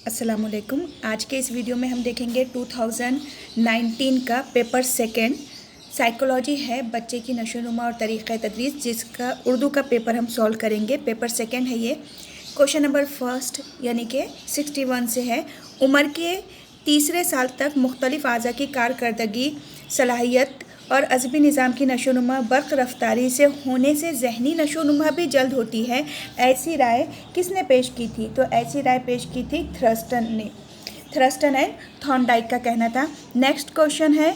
अस्सलामुअलैकुम। आज के इस वीडियो में हम देखेंगे 2019 का पेपर सेकंड साइकोलॉजी है, बच्चे की नशोनुमा और तरीक़ा तदरीस, जिसका उर्दू का पेपर हम सॉल्व करेंगे। पेपर सेकंड है ये। क्वेश्चन नंबर फर्स्ट यानी कि 61 से है। उम्र के तीसरे साल तक मुख्तलिफ अज़ा की कारकर्दगी, सलाहियत और अज़बी निज़ाम की नशोनुमा बर्क़ रफ्तारी से होने से ज़हनी नशोनुमा भी जल्द होती है। ऐसी राय किसने पेश की थी? तो ऐसी राय पेश की थी थ्रस्टन ने। थ्रस्टन एंड थॉर्नडाइक का कहना था। नेक्स्ट क्वेश्चन है,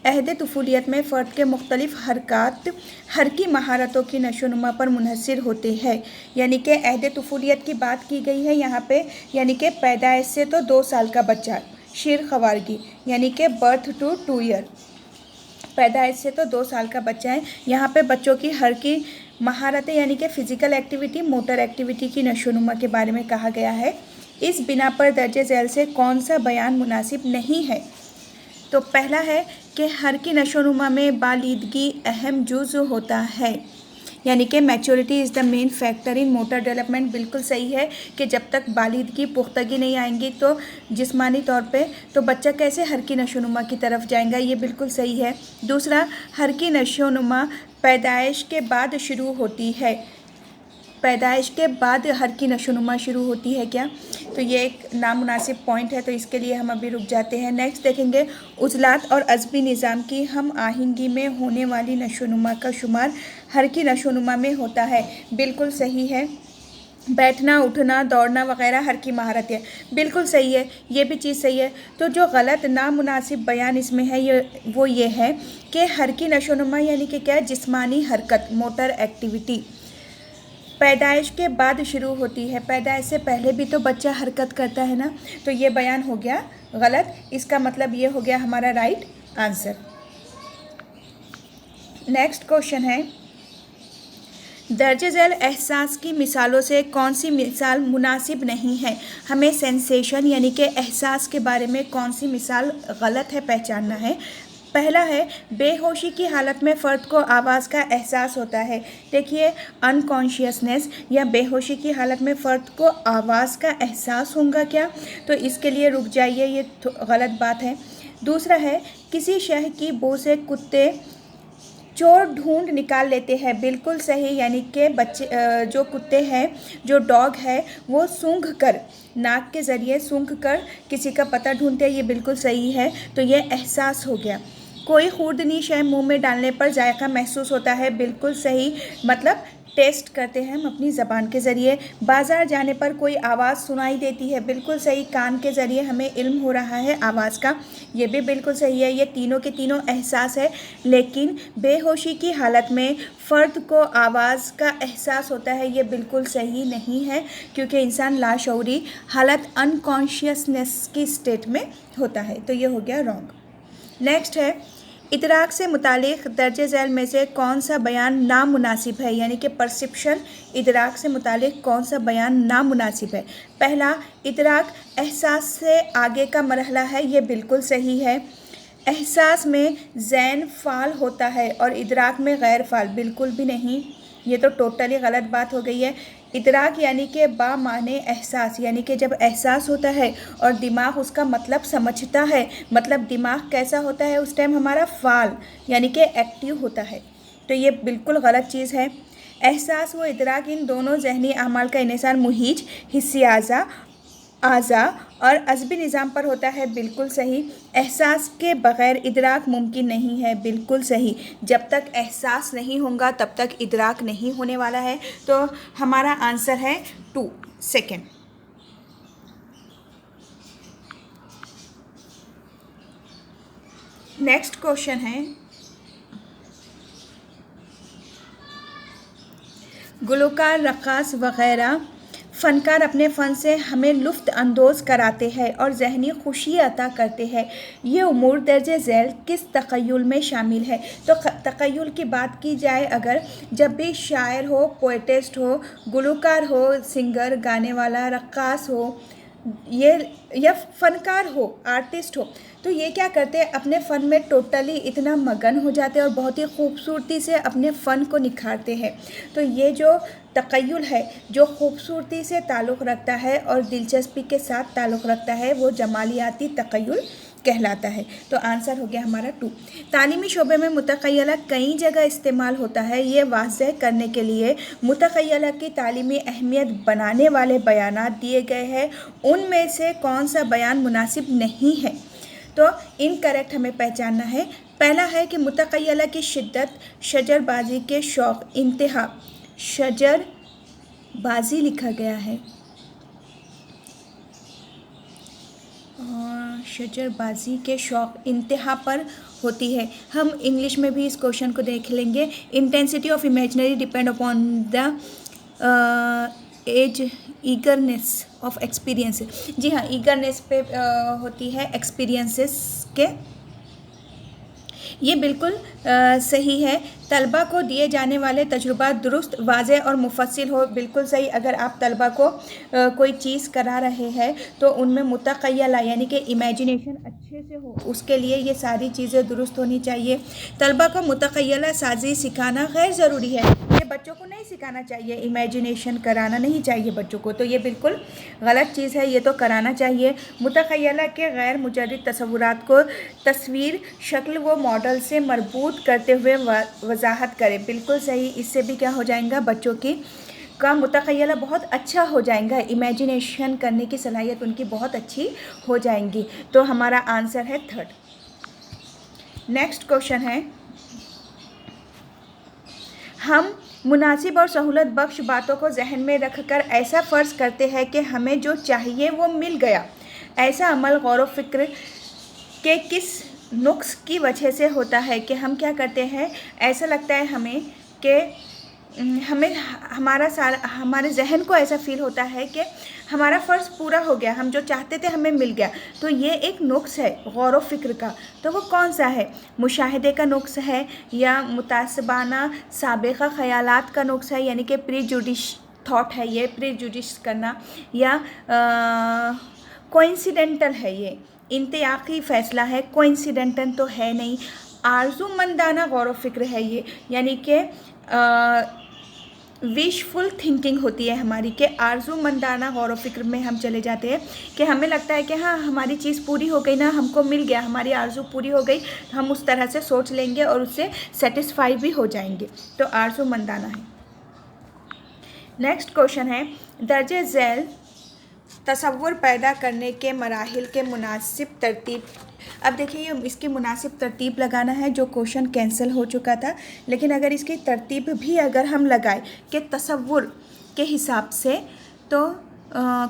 अहद तुफूलियत में फ़र्द के मुख्तलिफ हरकत हरकी महारतों की नशोनुमा पर मुनहसर होते हैं। यानी कि अहद तुफूलियत की बात की गई है यहाँ पे, यानी कि पैदाइश से तो 2 साल का बच्चा, शीर खवारगी यानी कि बर्थ टू 2 ईयर, पैदाइश से तो 2 साल का बच्चा है। यहाँ पे बच्चों की हर की महारतें यानी कि फ़िज़िकल एक्टिविटी, मोटर एक्टिविटी की नशोनुमा के बारे में कहा गया है। इस बिना पर दर्जे झैल से कौन सा बयान मुनासिब नहीं है? तो पहला है कि हर की नशोनुमा में बालिदगी अहम जुज़ होता है, यानी कि maturity is the main factor in motor development. बिल्कुल सही है कि जब तक बालिदगी पुख्तगी नहीं आएंगी तो जिस्मानी तौर पे तो बच्चा कैसे हर की नशोनुमा की तरफ जाएगा, ये बिल्कुल सही है। दूसरा, हर की नशोनुमा पैदाइश के बाद शुरू होती है। पैदाइश के बाद हर की नशोनुमा शुरू होती है क्या? तो ये एक नामुनासिब पॉइंट है, तो इसके लिए हम अभी रुक जाते हैं। नेक्स्ट देखेंगे, उज़लात और अज़बी निज़ाम की हम आहंगी में होने वाली नशोनुमा का शुमार हर की नशोनुमा में होता है। बिल्कुल सही है। बैठना, उठना, दौड़ना वगैरह हर की महारत है। बिल्कुल सही है, ये भी चीज़ सही है। तो जो गलत नामुनासिब बयान इसमें है ये है कि हर की नशोनुमा यानी कि क्या, जिस्मानी हरकत, मोटर एक्टिविटी पैदाइश के बाद शुरू होती है। पैदाइश से पहले भी तो बच्चा हरकत करता है ना, तो ये बयान हो गया गलत। इसका मतलब ये हो गया हमारा राइट आंसर। नेक्स्ट क्वेश्चन है, दर्जे झैल एहसास की मिसालों से कौन सी मिसाल मुनासिब नहीं है? हमें सेंसेशन यानी कि एहसास के बारे में कौन सी मिसाल गलत है पहचानना है। पहला है, बेहोशी की हालत में फ़र्द को आवाज़ का एहसास होता है। देखिए, अनकॉन्शियसनेस या बेहोशी की हालत में फ़र्द को आवाज़ का एहसास होगा क्या? तो इसके लिए रुक जाइए, ये गलत बात है। दूसरा है, किसी शह की बू से कुत्ते चोर ढूंढ निकाल लेते हैं। बिल्कुल सही, यानी कि बच्चे जो कुत्ते हैं, जो डॉग है, वो सूंघ कर, नाक के ज़रिए सूंघ कर किसी का पता ढूंढते हैं। ये बिल्कुल सही है, तो ये एहसास हो गया। कोई खुर्दनी शय मुंह में डालने पर जायका महसूस होता है। बिल्कुल सही, मतलब टेस्ट करते हैं हम अपनी ज़बान के ज़रिए। बाज़ार जाने पर कोई आवाज़ सुनाई देती है। बिल्कुल सही, कान के ज़रिए हमें इल्म हो रहा है आवाज़ का। ये भी बिल्कुल सही है। ये तीनों के तीनों एहसास है, लेकिन बेहोशी की हालत में फ़र्द को आवाज़ का एहसास होता है, ये बिल्कुल सही नहीं है, क्योंकि इंसान लाशऊरी हालत, अनकॉन्शियसनेस की स्टेट में होता है। तो ये हो गया रॉन्ग। नेक्स्ट है, इदराक से मुतालिक दर्जे झैल में से कौन सा बयान नामुनासिब है? यानी कि परसेप्शन, इदराक से मुतालिक कौन सा बयान नामुनासिब है? पहला, इदराक एहसास से आगे का मरहला है। ये बिल्कुल सही है। एहसास में ज़ैन फ़ाल होता है और इदराक में गैर फ़ाल। बिल्कुल भी नहीं, ये तो टोटली गलत बात हो गई है। इदराक यानी कि बा माने एहसास, यानी कि जब एहसास होता है और दिमाग उसका मतलब समझता है, मतलब दिमाग कैसा होता है उस टाइम हमारा फ़ाल यानी कि एक्टिव होता है। तो ये बिल्कुल गलत चीज़ है। एहसास व इदराक इन दोनों ज़हनी अमाल का इन्हिसार मुहीज, हिस्सी आज़ा और अज़बी निज़ाम पर होता है। बिल्कुल सही। एहसास के बग़ैर इदराक मुमकिन नहीं है। बिल्कुल सही, जब तक एहसास नहीं होगा तब तक इदराक नहीं होने वाला है। तो हमारा आंसर है 2 सेकेंड। नेक्स्ट क्वेश्चन है, गुलकार, रक़ास वग़ैरह फ़नकार अपने फ़न से हमें लुफ्त अंदोज़ कराते हैं और ज़हनी खुशी अता करते हैं। ये उमूर दर्जे झैल किस तख़य्युल में शामिल है? तो तख़य्युल की बात की जाए अगर, जब भी शायर हो, पोएटिस्ट हो, गुलकार हो, सिंगर गाने वाला, रक़ास हो, ये या फनकार हो, आर्टिस्ट हो, तो ये क्या करते हैं, अपने फ़न में टोटली इतना मगन हो जाते हैं और बहुत ही खूबसूरती से अपने फ़न को निखारते हैं। तो ये जो तख़य्युल है, जो खूबसूरती से ताल्लुक़ रखता है और दिलचस्पी के साथ ताल्लुक़ रखता है, वो जमालियाती तख़य्युल कहलाता है। तो आंसर हो गया हमारा 2। तालीमी शोबे में मुतख़य्यला कई जगह इस्तेमाल होता है। ये वाज़ेह करने के लिए मुतख़य्यला की तालीमी अहमियत बनाने वाले बयानात दिए गए हैं। उनमें से कौन सा बयान मुनासिब नहीं है? तो इनकरेक्ट हमें पहचानना है। पहला है कि मुतख़य्यला की शिद्दत, शजरबाजी के शौक़ इंतहा, शजरबाजी लिखा गया है और शजरबाजी के शौक़ इंतहा पर होती है। हम इंग्लिश में भी इस क्वेश्चन को देख लेंगे। Intensity of imaginary depend upon the age eagerness of experience. जी हाँ, ईगरनेस पे होती है एक्सपीरियंसेस के। ये बिल्कुल सही है। तलबा को दिए जाने वाले तजुर्बा दुरुस्त, वाज़ेह और मुफस्सिल हो। बिल्कुल सही। अगर आप तलबा को कोई चीज़ करा रहे हैं तो उनमें मुतख़य्यला यानी कि इमेजिनेशन अच्छे से हो, उसके लिए ये सारी चीज़ें दुरुस्त होनी चाहिए। तलबा को मुतख़य्यला साज़ी सिखाना गैर ज़रूरी है। ये बच्चों को नहीं सिखाना चाहिए, इमेजिनेशन कराना नहीं चाहिए बच्चों को, तो ये बिल्कुल गलत चीज़ है, ये तो कराना चाहिए। मुतख़य्यला के गैर मुजर्रिद तसव्वुरात को तस्वीर, शक्ल व मॉडल से मरबूत करते हुए वजाहत करें। बिल्कुल सही। इससे भी क्या हो जाएगा, बच्चों की का मुतख़य्यला बहुत अच्छा हो जाएगा, इमेजिनेशन करने की सलाहियत उनकी बहुत अच्छी हो जाएंगी। तो हमारा आंसर है 3rd। नेक्स्ट क्वेश्चन है, हम मुनासिब और सहूलत बख्श बातों को जहन में रखकर ऐसा फ़र्ज़ करते हैं कि हमें जो चाहिए वो मिल गया। ऐसा अमल गौर व फिक्र के किस नुक्स की वजह से होता है कि हम क्या करते हैं, ऐसा लगता है हमें कि हमें हमारे जहन को ऐसा फ़ील होता है कि हमारा फ़र्ज़ पूरा हो गया, हम जो चाहते थे हमें मिल गया। तो ये एक नुक्स है गौर व फिक्र का। तो वो कौन सा है? मुशाहिदे का नुक्स है, या मुतासबाना साबिक़ा ख़यालात का नुक्स है, यानी कि प्रीजुडिश थॉट है ये, प्रीजुडिश करना, या कोइंसिडेंटल है, ये इंतयाकी फ़ैसला है, कोइंसिडेंटल तो है नहीं। आरज़ूमंदाना गौर व फिक्र है ये, यानी कि विशफुल थिंकिंग होती है हमारी, कि आरज़ूमंदाना गौर व फिक्र में हम चले जाते हैं कि हमें लगता है कि हाँ हमारी चीज़ पूरी हो गई ना, हमको मिल गया, हमारी आरज़ू पूरी हो गई, तो हम उस तरह से सोच लेंगे और उससे सेटिस्फाई भी हो जाएंगे। तो आरज़ूमंदाना है। नेक्स्ट क्वेश्चन है, दर्जे झैल तसव्वुर पैदा करने के मराहिल के मुनासिब तरतीब। अब देखिए, इसकी मुनासिब तरतीब लगाना है, जो क्वेश्चन कैंसिल हो चुका था। लेकिन अगर इसकी तरतीब भी अगर हम लगाए कि तसव्वुर के हिसाब से, तो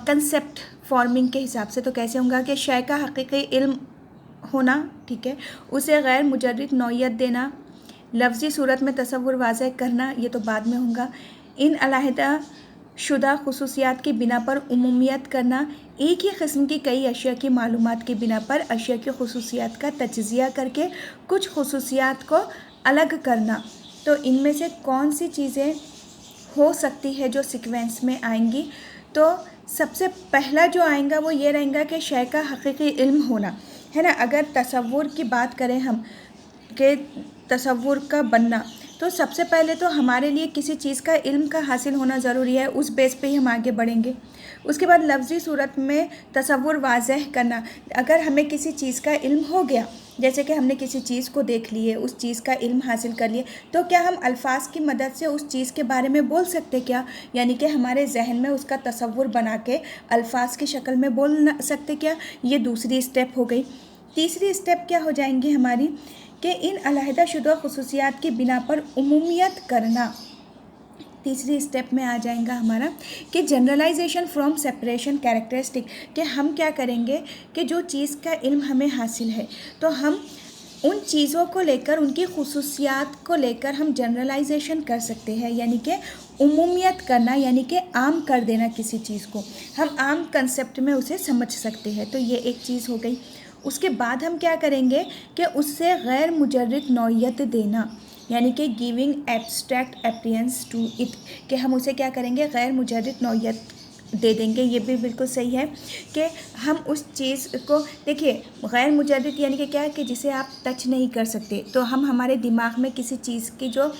कंसेप्ट फॉर्मिंग के हिसाब से, तो कैसे होगा कि शय का हकीकी इल्म होना, ठीक है, उसे गैर मुजर्रिद नौइयत देना, लफ्ज़ी सूरत में तसव्वुर वाज़ेह करना, ये तो बाद में होगा। इन अलहदा शुदा खुसूसियात की बिना पर उमूमियत करना, एक ही किस्म की कई अशिया की मालूमात की बिना पर अशिया की खुसूसियात का तज्ज़िया करके कुछ खुसूसियात को अलग करना। तो इनमें से कौन सी चीज़ें हो सकती है जो सीक्वेंस में आएंगी? तो सबसे पहला जो आएगा वो ये रहेगा कि शय का हकीकी इल्म होना, है ना। अगर तसव्वुर की बात करें हम, कि तसव्वुर का बनना, तो सबसे पहले तो हमारे लिए किसी चीज़ का इल्म का हासिल होना ज़रूरी है, उस बेस पे ही हम आगे बढ़ेंगे। उसके बाद लफ्ज़ी सूरत में तसव्वुर वाज़ेह करना, अगर हमें किसी चीज़ का इल्म हो गया, जैसे कि हमने किसी चीज़ को देख लिए, उस चीज़ का इल्म हासिल कर लिए, तो क्या हम अल्फाज की मदद से उस चीज़ के बारे में बोल सकते क्या? यानी कि हमारे जहन में उसका तसव्वुर बना के अल्फाज की शक्ल में बोल सकते क्या? ये दूसरी स्टेप हो गई। तीसरी स्टेप क्या हो जाएंगी हमारी, कि इन अलहदा शुदा खुसूसियात की बिना पर उमूमियत करना। तीसरी स्टेप में आ जाएगा हमारा कि जनरलाइजेशन फ्रॉम सेपरेशन कैरेक्टरिस्टिक, कि हम क्या करेंगे कि जो चीज़ का इल्म हमें हासिल है, तो हम उन चीज़ों को लेकर, उनकी खुसूसियात को लेकर हम जनरलाइजेशन कर सकते हैं, यानी कि उमूमियत करना, यानी कि आम कर देना किसी चीज़ को, हम आम कंसेप्ट में उसे समझ सकते हैं। तो ये एक चीज़ हो गई। उसके बाद हम क्या करेंगे कि उससे गैर मुजर्रिद नौइयत देना, यानी कि giving abstract appearance to it, कि हम उसे क्या करेंगे, गैर मुजर्रिद नौइयत दे देंगे, ये भी बिल्कुल सही है कि हम उस चीज़ को देखिए, गैर मुजर्रद यानी कि क्या है कि जिसे आप टच नहीं कर सकते, तो हम हमारे दिमाग में किसी चीज़ की जो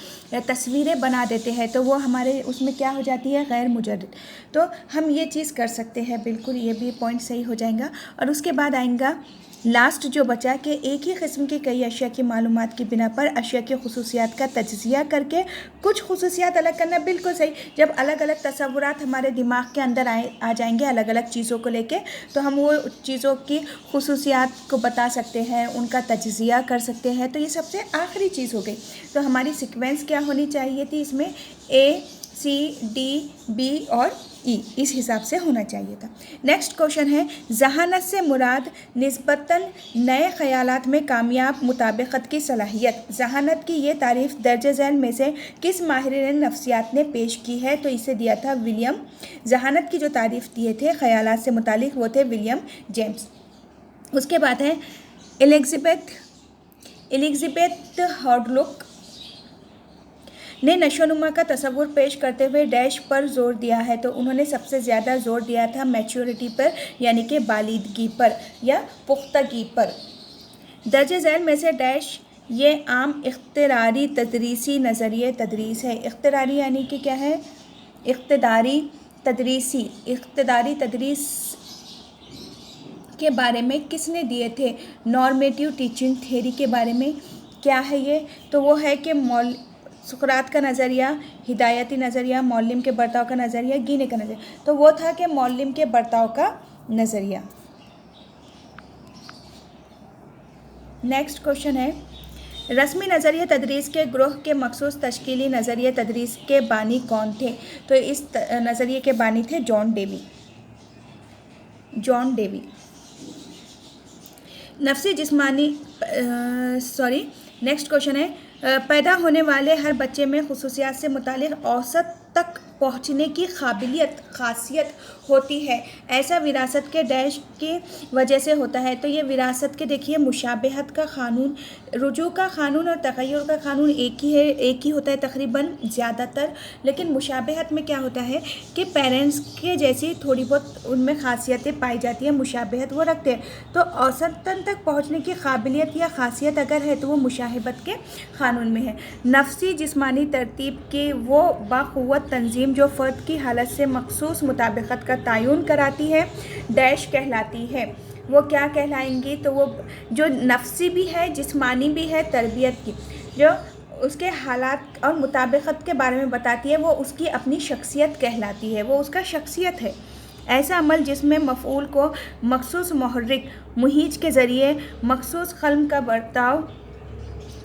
तस्वीरें बना देते हैं तो वो हमारे उसमें क्या हो जाती है, गैर मुजर्रद। तो हम ये चीज़ कर सकते हैं, बिल्कुल ये भी पॉइंट सही हो जाएगा। और उसके बाद आएगा लास्ट जो बचा कि एक ही किस्म की कई अशिया की मालूमात की बिना पर अशिया की खुसूसियात का तज्ज़िया करके कुछ खुसूसियात अलग करना, बिल्कुल सही। जब अलग अलग तसव्वुरात हमारे दिमाग के अंदर आ जाएंगे अलग अलग चीज़ों को लेके, तो हम वो चीज़ों की खुसूसियात को बता सकते हैं, उनका तज्ज़िया कर सकते हैं। तो ये सबसे आखिरी चीज़ हो गई। तो हमारी सीक्वेंस क्या होनी चाहिए थी इसमें, ACDB और E, इस हिसाब से होना चाहिए था। नेक्स्ट क्वेश्चन है, जहानत से मुराद निस्बतन नए ख़यालात में कामयाब मुताबिकत की सलाहियत। जहानत की ये तारीफ़ दर्ज झैल में से किस माहिर नफ्सियात ने पेश की है, तो इसे दिया था विलियम। जहानत की जो तारीफ़ दिए थे ख़यालात से मुतालिक वो थे विलियम जेम्स। उसके बाद है एलिज़ाबेथ हॉडलुक ने नशोनुमा का तस्वुर पेश करते हुए डैश पर जोर दिया है, तो उन्होंने सबसे ज़्यादा जोर दिया था मैच्योरिटी पर, यानी कि बालिदगी पर या पुख्तगी पर। दर्ज झैल में से डैश ये आम इख्तिरारी तदरीसी नज़रिए तदरीस है। इख्तिरारी यानी कि क्या है, इख्तिदारी तदरीस के बारे में किसने दिए थे, नॉर्मेटिव टीचिंग थ्योरी के बारे में क्या है ये, तो वो है कि सुकरात का नज़रिया, हिदायती नज़रिया, मौलिम के बर्ताव का नज़रिया, गीने का नज़रिया। तो वो था कि मौलिम के बर्ताव का नज़रिया। नेक्स्ट क्वेश्चन है, रस्मी नज़रिया तदरीस के ग्रोह के मखसूस तश्कीली नज़रिया तदरीस के बानी कौन थे, तो इस नज़रिए के बानी थे जॉन डेवी। नफ्सी जिस्मानी नेक्स्ट क्वेश्चन है, पैदा होने वाले हर बच्चे में खुसूसियात से मुतालिक औसत तक पहुँचने की खासियत होती है। ऐसा विरासत के डैश की वजह से होता है, तो ये विरासत के देखिए मुशाबहत का क़ानून, रुजू का क़ानून और तग़य्युर का क़ानून एक ही होता है तकरीबन ज़्यादातर, लेकिन मुशाबहत में क्या होता है कि पेरेंट्स के जैसी थोड़ी बहुत उनमें ख़ासियतें पाई जाती हैं, मुशाबहत वो रखते हैं। तो औसतन तक पहुँचने की काबिलियत या ख़ासियत अगर है तो वो मुशाहबत के क़ानून में है। नफ्सी जिस्मानी तरतीब की वो बाक़ुव्वत तंजीम जो फ़र्द की हालत से मखसूस मुताबिकत का तयन कराती है, डैश कहलाती है। वो क्या कहलाएंगी, तो वो जो नफ्सी भी है, जिस्मानी भी है, तरबियत की जो उसके हालात और मुताबिकत के बारे में बताती है, वो उसकी अपनी शख्सियत कहलाती है, वो उसका शख्सियत है। ऐसा अमल जिसमें मफ़ऊल को मखसूस मुहर्रिक मुहीज के ज़रिए मखसूस क़ल्म का बर्ताव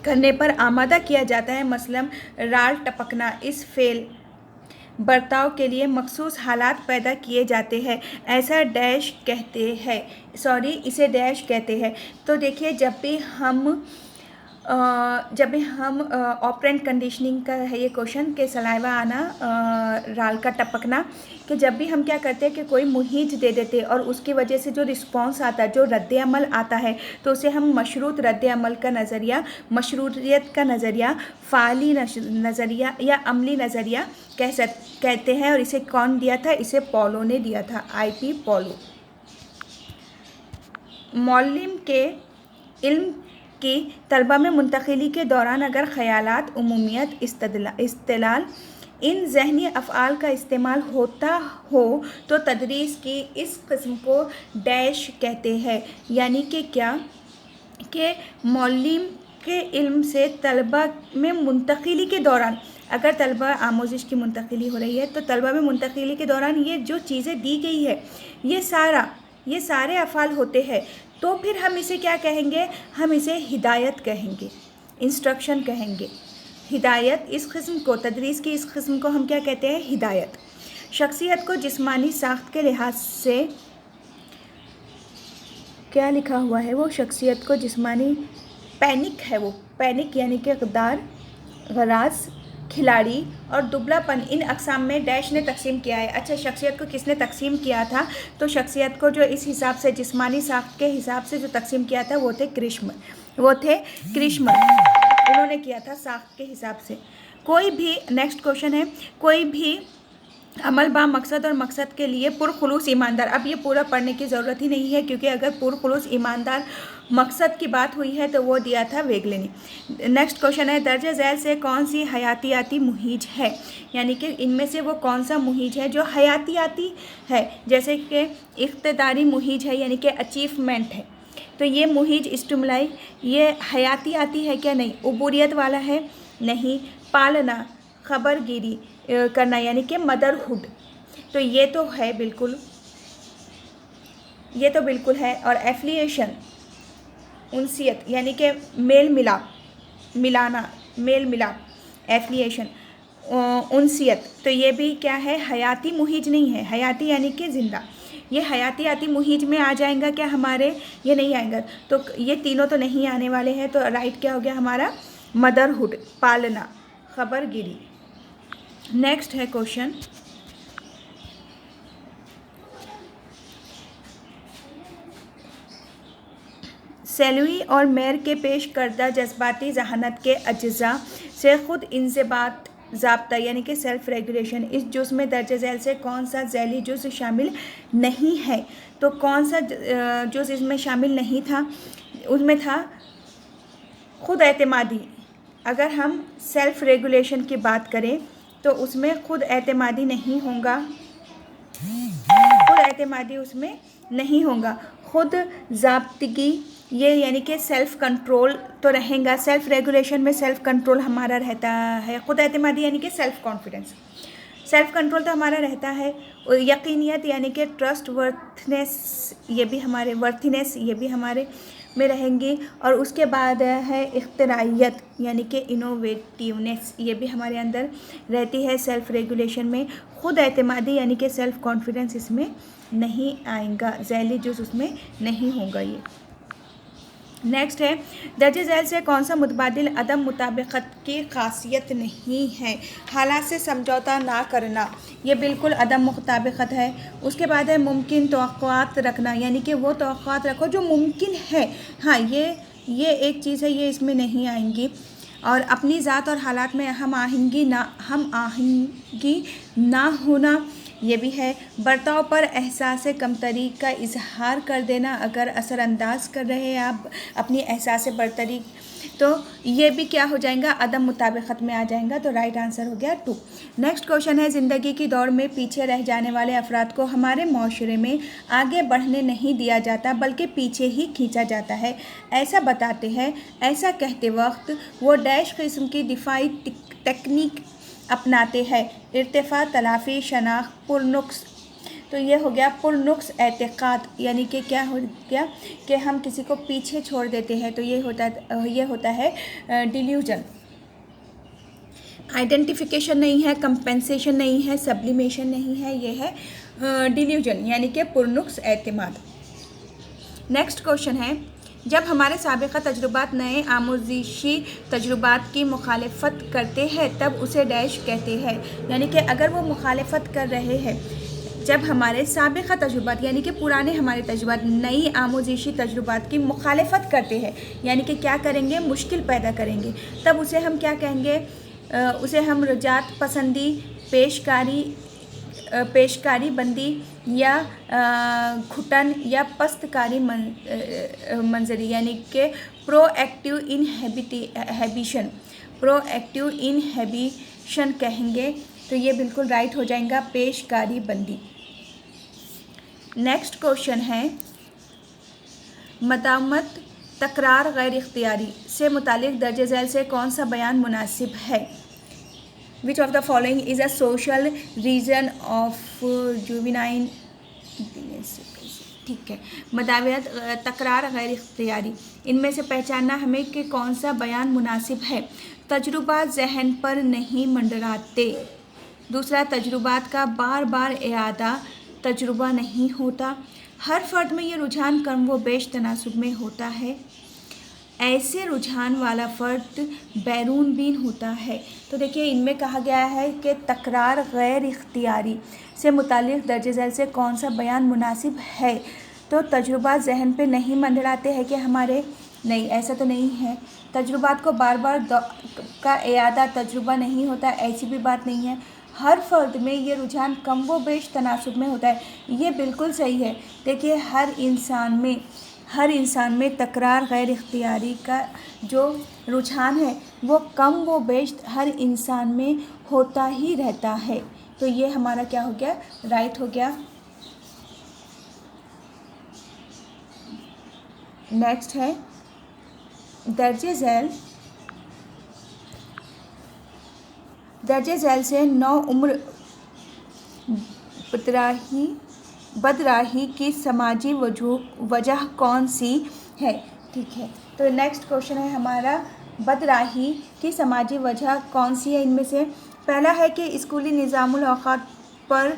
करने पर आमादा किया जाता है, मसलन राल टपकना, इस फ़ेल बर्ताव के लिए मखसूस हालात पैदा किए जाते हैं, ऐसा डैश कहते हैं, इसे डैश कहते हैं। तो देखिए, जब भी हम ऑपरेंट कंडीशनिंग का है ये क्वेश्चन के सलाइवा आना, राल का टपकना, कि जब भी हम क्या करते हैं कि कोई मुहीज दे देते हैं और उसकी वजह से जो रिस्पॉन्स आता है, जो रद्द अमल आता है, तो उसे हम मशरूत रद्द अमल का नज़रिया, मशरूतियत का नज़रिया, फ़ाली नज़रिया या अमली नज़रिया कहते हैं। और इसे कौन दिया था, इसे पॉलो ने दिया था, IP पॉलो। मौलिम के इल्म की तलबा में मुंतकिली के दौरान अगर ख़यालात, उमूमियत, इस्तिलाल, इन ज़हनी अफ़आल का इस्तेमाल होता हो तो तदरीस की इस किस्म को डैश कहते हैं। यानी कि क्या कि मौलिम के इल्म से तलबा में मुंतकिली के दौरान, अगर तलबा आमोजिश की मुंतकिली हो रही है तो तलबा में मुंतकिली के दौरान ये जो चीज़ें दी गई है, ये सारे अफ़आल होते हैं, तो फिर हम इसे क्या कहेंगे, हम इसे हिदायत कहेंगे, इंस्ट्रक्शन कहेंगे। हिदायत इस किस्म को, तदरीस की इस किस्म को हम क्या कहते हैं, हिदायत। शख्सियत को जिस्मानी साख्त के लिहाज से क्या लिखा हुआ है, वो शख्सियत को जिस्मानी पैनिक है, वो पैनिक यानी कि ग़दार, गराज, खिलाड़ी और दुबलापन, इन अक़साम में डैश ने तकसीम किया है। अच्छा, शख्सियत को किसने तकसीम किया था, तो शख्सियत को जो इस हिसाब से जिस्मानी साख्त के हिसाब से जो तकसीम किया था वो थे क्रिश्मर, उन्होंने किया था साख्त के हिसाब से। कोई भी, नेक्स्ट क्वेश्चन है, कोई भी अमल बा मकसद और मकसद के लिए पुरखुलूस ईमानदार। अब ये पूरा पढ़ने की ज़रूरत ही नहीं है, क्योंकि अगर पुरखुलूस ईमानदार मकसद की बात हुई है तो वो दिया था वेगले ने। नेक्स्ट क्वेश्चन है, दर्ज झैल से कौन सी हयातियाती मुहिज है, यानी कि इनमें से वो कौन सा मुहिज है जो हयातियाती है। जैसे कि इख्तिदारी मुहिज है, यानी कि अचीवमेंट है, तो ये मुहिज स्टिमुलाई ये हयातियाती है क्या? नहीं। उबूरियत वाला है? नहीं। पालना, खबरगिरी करना, यानी कि मदरहुड, तो ये तो है बिल्कुल, ये तो बिल्कुल है। और एफिलिएशन, उनसियत, यानी कि मेल मिलाप, मिलाना, मेल मिलाप, एफिलिएशन, उनसियत, तो ये भी क्या है? हयाती मुहिज नहीं है। हयाती यानी कि ज़िंदा, ये हयातियाती मुहिज में आ जाएगा क्या हमारे? ये नहीं आएगा। तो ये तीनों तो नहीं आने वाले हैं, तो राइट क्या हो गया हमारा? मदरहुड, पालना, खबरगिरी। नेक्स्ट है क्वेश्चन, सेलवी और मेयर के पेश करदा जज्बाती जहानत के अज्जा से खुद इंज़बात ज़ाब्ता, यानी कि सेल्फ रेगुलेशन, इस जुज़ में दर्ज झैल से कौन सा झैली जुज़ शामिल नहीं है? तो कौन सा जुज़ इसमें शामिल नहीं था? उसमें था खुद एतमादी। अगर हम सेल्फ रेगुलेशन की बात करें तो उसमें खुद एतमादी नहीं होगा, खुद एतमादी उसमें नहीं होगा। खुद ज़ाब्तगी, ये यानी कि सेल्फ कंट्रोल तो रहेगा। सेल्फ रेगुलेशन में सेल्फ कंट्रोल हमारा रहता है। खुद एतमादी यानी कि सेल्फ कॉन्फिडेंस, सेल्फ कंट्रोल तो हमारा रहता है। और यकीनियत यानी कि ट्रस्ट वर्थनेस, ये भी हमारे वर्थनेस, ये भी हमारे में रहेंगी। और उसके बाद है इख्तराइयत, यानी कि इनोवेटिवनेस, ये भी हमारे अंदर रहती है सेल्फ रेगुलेशन में। खुद एतमादी यानी कि सेल्फ कॉन्फिडेंस इसमें नहीं आएगा, झैली जुज़ उसमें नहीं होगा ये। नेक्स्ट है, दर्ज झैल से कौन सा मुतबादिल अदम मुताबिकत की खासियत नहीं है? हालात से समझौता ना करना, ये बिल्कुल अदम मुताबिकत है। उसके बाद है मुमकिन तवक्कुआत रखना, यानी कि वो तवक्कुआत रखो जो मुमकिन है। हाँ, ये एक चीज़ है, ये इसमें नहीं आएंगी। और अपनी ज़ात और हालात में हम आहंगी ना होना, ये भी है। बर्ताव पर एहसास कमतरी का इजहार कर देना, अगर असरअंदाज कर रहे हैं आप अपनी एहसास बरतरी, तो ये भी क्या हो जाएगा? अदम मुताबिकत में आ जाएगा। तो राइट आंसर हो गया 2। नेक्स्ट क्वेश्चन है, ज़िंदगी की दौड़ में पीछे रह जाने वाले अफराद को हमारे माशरे में आगे बढ़ने नहीं दिया जाता, बल्कि पीछे ही खींचा जाता है। ऐसा बताते हैं, ऐसा कहते वक्त वो डैश किस्म की दिफाई टेक्निक अपनाते हैं। इर्तिफा, तलाफ़ी, शनाख्त, पुरनुक्स, तो ये हो गया पुरनुक्स एतक़ाद, यानी कि क्या हो गया कि हम किसी को पीछे छोड़ देते हैं, तो ये होता है डिल्यूजन। आइडेंटिफिकेशन नहीं है, कंपेंसेशन नहीं है, सब्लिमेशन नहीं है, ये है डिल्यूजन, यानी कि पुरनुक्स एतमाद। नेक्स्ट क्वेश्चन है, जब हमारे साबिक़ा तजुर्बात नए आमोज़िशी तजुर्बात की मुखालिफत करते हैं तब उसे डैश कहते हैं, यानी कि अगर वो मुखालिफत कर रहे हैं, जब हमारे साबिक़ा तजुर्बात यानी कि पुराने हमारे तजुर्बात नई आमोज़िशी तजुर्बात की मुखालिफत करते हैं, यानी कि क्या करेंगे? मुश्किल पैदा करेंगे, तब उसे हम क्या कहेंगे? उसे हम रजात पसंदी, पेशकारी बंदी या घुटन या पस्तकारी मंजरी, यानी कि प्रोएक्टिव इनहेबिशन कहेंगे। तो ये बिल्कुल राइट हो जाएगा, पेशकारी बंदी। नेक्स्ट क्वेश्चन है, मदामत तकरार गैर इख्तियारी से मुतालिक दर्ज झैल से कौन सा बयान मुनासिब है? Which of the following is a social reason of juvenile, ठीक है। मदावत तकरार गैर इख्तियारी, इनमें से पहचानना हमें कि कौन सा बयान मुनासिब है। तजुर्बा जहन पर नहीं मंडराते। दूसरा, तजुर्बात का बार बार इआदा तजुर्बा नहीं होता। हर फर्द में ये रुझान कम व बेश तनासुब में होता है। ऐसे रुझान वाला फ़र्द बैरून बीन होता है। तो देखिए, इनमें कहा गया है कि तकरार गैर इख्तियारी से मुतालिक दर्ज झैल से कौन सा बयान मुनासिब है? तो तजुर्बा जहन पे नहीं मंडराते हैं कि हमारे, नहीं, ऐसा तो नहीं है। तजुर्बात को बार बार का इआदा तजुर्बा नहीं होता, ऐसी भी बात नहीं है। हर फर्द में ये रुझान कम व बेश तनासुब में होता है। ये बिल्कुल सही है। देखिए हर इंसान में तकरार गैर इख्तियारी का जो रुझान है वो कम व बेश हर इंसान में होता ही रहता है। तो ये हमारा क्या हो गया, राइट हो गया। नेक्स्ट है दर्जे झैल से नौ उम्र बदराही की समाजी वजह कौन सी है। ठीक है, तो नेक्स्ट क्वेश्चन है हमारा, बदराही की समाजी वजह कौन सी है। इनमें से पहला है कि स्कूली निज़ामुल औक़ात पर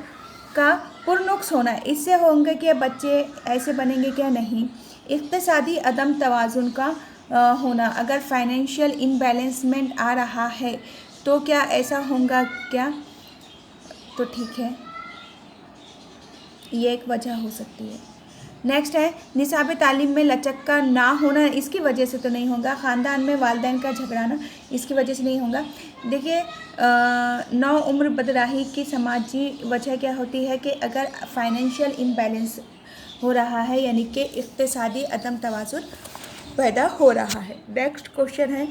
का पुरनुक्स होना, इससे होंगे कि बच्चे ऐसे बनेंगे क्या, नहीं। इक़्तिसादी अदम तवाज़ुन का होना, अगर फाइनेंशियल इम्बैलेंसमेंट आ रहा है तो क्या ऐसा होगा क्या, तो ठीक है, ये एक वजह हो सकती है। नेक्स्ट है निसाब तालीम में लचक का ना होना, इसकी वजह से तो नहीं होगा। ख़ानदान में वालिदैन का झगड़ाना, इसकी वजह से नहीं होगा। देखिए नौ उम्र बदराही की समाजी वजह क्या होती है कि अगर फाइनेंशियल इम्बैलेंस हो रहा है, यानी कि इक़्तिसादी अदम तवाज़ुन पैदा हो रहा है। नेक्स्ट क्वेश्चन है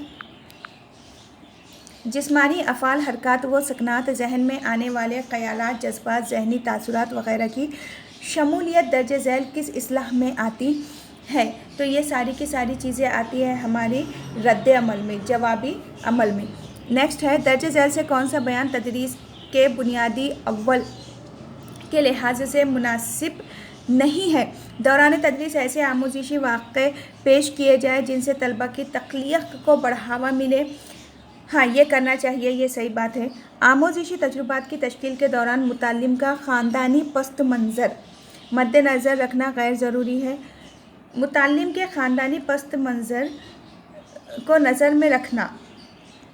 जिस्मानी अफ़ाल हरकत व सकनात जहन में आने वाले ख़यालात जज्बात ज़हनी तासुरात वग़ैरह की शमूलियत दर्ज झैल किस इस्लाह में आती है। तो ये सारी की सारी चीज़ें आती है हमारी रद्द अमल में, जवाबी अमल में। नेक्स्ट है दर्ज झैल से कौन सा बयान तदरीस के बुनियादी अव्वल के लिहाज से मुनासिब नहीं है। दौरान तदरीस ऐसे आमूज़िशी वाक़े पेश किए जाए जिनसे तलबा की तख्लीक़ को बढ़ावा मिले। हाँ, ये करना चाहिए, ये सही बात है। आमूज़िशी तजुर्बात की तश्कील के दौरान मुतालिम का ख़ानदानी पस्त मंज़र मद्देनज़र रखना गैर ज़रूरी है। मुतालिम के ख़ानदानी पस्त मंज़र को नज़र में रखना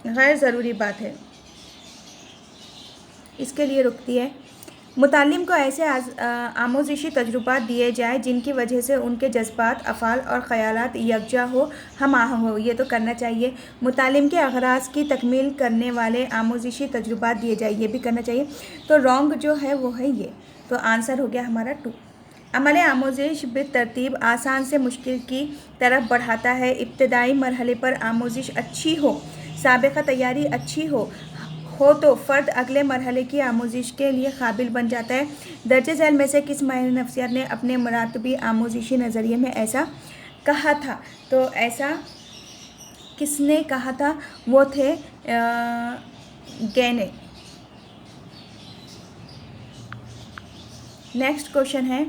गैर ज़रूरी बात है, इसके लिए रुकती है। मुतालिम को ऐसे आमूज़िशी तजुर्बात दिए जाए जिनकी वजह से उनके जज्बात, अफ़ाल और ख़यालात यकजा हो, हम आहंग हो, ये तो करना चाहिए। मुतालिम के अग़राज़ की तकमील करने वाले आमूज़िशी तजुर्बात दिए जाए, ये भी करना चाहिए। तो रॉन्ग जो है वो है ये, तो आंसर हो गया हमारा 2। अमल आमोज़िश बेतरतीब आसान से मुश्किल की तरफ बढ़ाता है। इब्तदाई मरहले पर आमोज़िश अच्छी हो, साबिक़ा तैयारी अच्छी हो तो फ़र्द अगले मरहले की आमोज़िश के लिए काबिल बन जाता है। दर्ज झैल में से किस माहिर नफ्सियात ने अपने मुरातबी आमोज़िशी नज़रिए में ऐसा कहा था। तो ऐसा किसने कहा था, वो थे गैने। नेक्स्ट क्वेश्चन है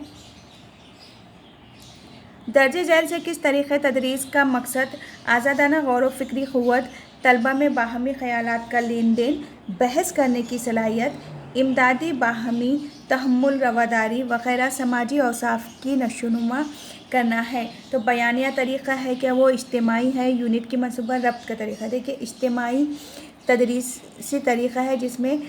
दर्ज झैल से किस तरीक़े तदरीस का मकसद आज़ादाना गौर व फ़िक्री क़ुव्वत, तलबा में बाहमी ख़यालात का लेन देन, बहस करने की सलाहियत, इमदादी बाहमी तहम्मुल, रवादारी वग़ैरह समाजी औसाफ की नशोनुमा करना है। तो बयानिया तरीक़ा है क्या, वो इज्तिमाई है। यूनिट की मनसूबा रब्त का तरीक़ा, देखिए इज्तिमाई तदरीसी तरीक़ा है जिसमें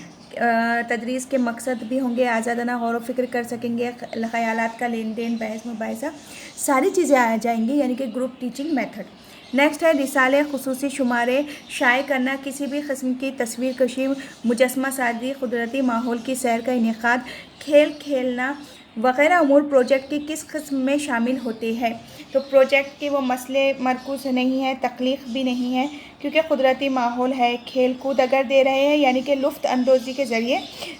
तदरीस के मकसद भी होंगे, आज़ादाना गौर व फ़िक्र कर सकेंगे, ख़यालात का लेन देन, बहस मुबाहिसा, सारी चीज़ें आ जाएंगी, यानी कि ग्रुप टीचिंग मेथड। नेक्स्ट है रिसाले, खुसूसी शुमारे शाये करना, किसी भी किस्म की तस्वीर कशी, मुजस्मा साजी, कुदरती माहौल की सैर का इनेकाद, खेल खेलना वग़ैरह अमूर प्रोजेक्ट की किस किस्म में शामिल होते हैं। तो प्रोजेक्ट के वो मसले मरकूज़ नहीं है, तख्लीक़ भी नहीं है, क्योंकि कुदरती माहौल है, खेल कूद अगर दे रहे हैं यानी कि लुफ्त अंदोज़ी के ज़रिए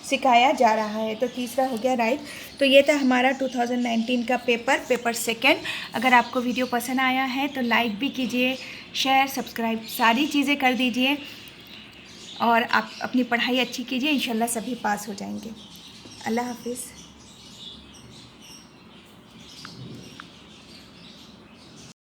सिखाया जा रहा है। तो तीसरा हो गया राइट। तो ये था हमारा 2019 का पेपर सेकंड। अगर आपको वीडियो पसंद आया है तो लाइक भी कीजिए, शेयर, सब्सक्राइब, सारी चीज़ें कर दीजिए और आप अपनी पढ़ाई अच्छी कीजिए, इंशाल्लाह सभी पास हो जाएंगे। अल्लाह हाफिज़।